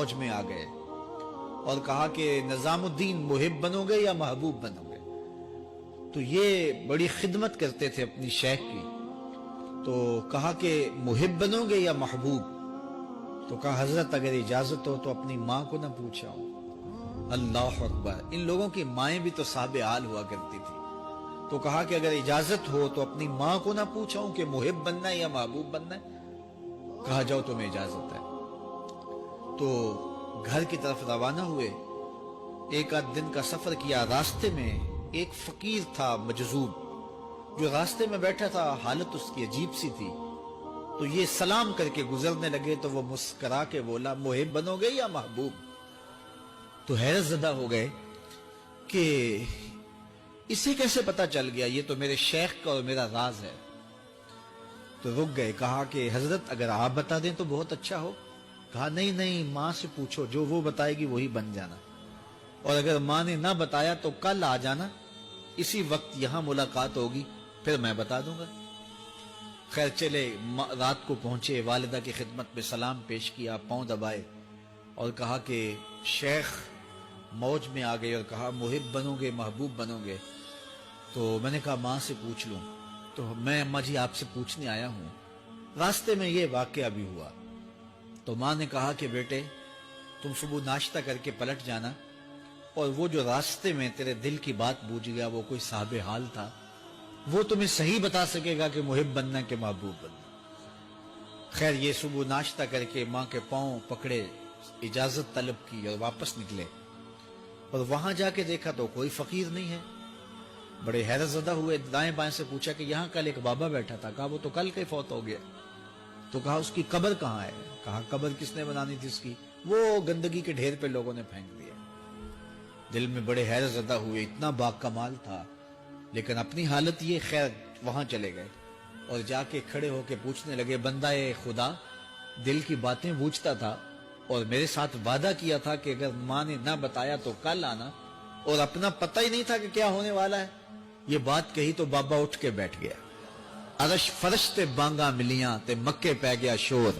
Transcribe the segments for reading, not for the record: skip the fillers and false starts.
موج میں آ گئے اور کہا کہ نظام الدین محب بنو گے یا محبوب بنو گے؟ تو یہ بڑی خدمت کرتے تھے اپنی شیخ کی، تو کہا کہ محب بنو گے یا محبوب؟ تو کہا حضرت اگر اجازت ہو تو اپنی ماں کو نہ پوچھاؤں۔ اللہ اکبر! ان لوگوں کی مائیں بھی تو صاحب حال ہوا کرتی تھی۔ تو کہا کہ اگر اجازت ہو تو اپنی ماں کو نہ پوچھاؤں کہ محب بننا ہے یا محبوب بننا ہے؟ کہا جاؤ تمہیں اجازت ہے۔ تو گھر کی طرف روانہ ہوئے، ایک آدھ دن کا سفر کیا۔ راستے میں ایک فقیر تھا مجذوب، جو راستے میں بیٹھا تھا، حالت اس کی عجیب سی تھی۔ تو یہ سلام کر کے گزرنے لگے تو وہ مسکرا کے بولا محب بنو گے یا محبوب؟ تو حیرت زدہ ہو گئے کہ اسے کیسے پتا چل گیا، یہ تو میرے شیخ کا اور میرا راز ہے۔ تو رک گئے، کہا کہ حضرت اگر آپ بتا دیں تو بہت اچھا ہو۔ کہا نہیں نہیں، ماں سے پوچھو، جو وہ بتائے گی وہی بن جانا، اور اگر ماں نے نہ بتایا تو کل آ جانا، اسی وقت یہاں ملاقات ہوگی، پھر میں بتا دوں گا۔ خیر چلے، رات کو پہنچے، والدہ کی خدمت میں سلام پیش کیا، پاؤں دبائے اور کہا کہ شیخ موج میں آ گئے اور کہا محب بنو گے محبوب بنو گے؟ تو میں نے کہا ماں سے پوچھ لوں۔ تو میں اماں جی آپ سے پوچھنے آیا ہوں، راستے میں یہ واقعہ بھی ہوا۔ تو ماں نے کہا کہ بیٹے تم صبح ناشتہ کر کے پلٹ جانا، اور وہ جو راستے میں تیرے دل کی بات بوجھ گیا، وہ کوئی صاحب حال تھا، وہ تمہیں صحیح بتا سکے گا کہ محب بننا کہ محبوب بننا۔ خیر یہ صبح ناشتہ کر کے ماں کے پاؤں پکڑے، اجازت طلب کی اور واپس نکلے، اور وہاں جا کے دیکھا تو کوئی فقیر نہیں ہے۔ بڑے حیرت زدہ ہوئے، دائیں بائیں سے پوچھا کہ یہاں کل ایک بابا بیٹھا تھا۔ کہا وہ تو کل کے فوت ہو گیا۔ تو کہا اس کی قبر کہاں ہے؟ کہا قبر کس نے بنانی تھی اس کی؟ وہ گندگی کے ڈھیر پہ لوگوں نے پھینک دیا۔ دل میں بڑے حیرت زدہ ہوئے، اتنا با کمال تھا، لیکن اپنی حالت یہ، خیر وہاں چلے گئے اور جا کے کھڑے ہو کے پوچھنے لگے بندہ خدا دل کی باتیں بوجھتا تھا، اور میرے ساتھ وعدہ کیا تھا کہ اگر ماں نے نہ بتایا تو کل آنا، اور اپنا پتہ ہی نہیں تھا کہ کیا ہونے والا ہے۔ یہ بات کہی تو بابا اٹھ کے بیٹھ گیا۔ عرش فرش تے بانگا ملیاں تے مکے پہ گیا شور،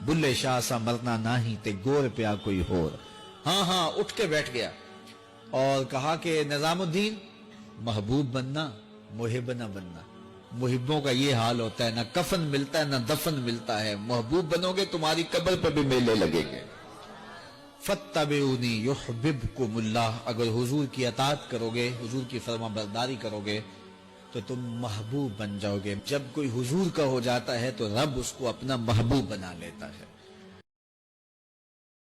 بلے شاہ سا مرنا ناہی تے گور پیا کوئی ہور۔ ہاں اٹھ کے بیٹھ گیا اور کہا کہ نظام الدین محبوب بننا محب نہ بننا۔ محبوں کا یہ حال ہوتا ہے، نہ کفن ملتا ہے نہ دفن ملتا ہے۔ محبوب بنو گے تمہاری قبر پہ بھی میلے لگیں گے۔ فَاتَّبِعُونِی یُحْبِبْکُمُ اللہ، اگر حضور کی اطاعت کرو گے، حضور کی فرما برداری کرو گے تو تم محبوب بن جاؤ گے۔ جب کوئی حضور کا ہو جاتا ہے تو رب اس کو اپنا محبوب بنا لیتا ہے۔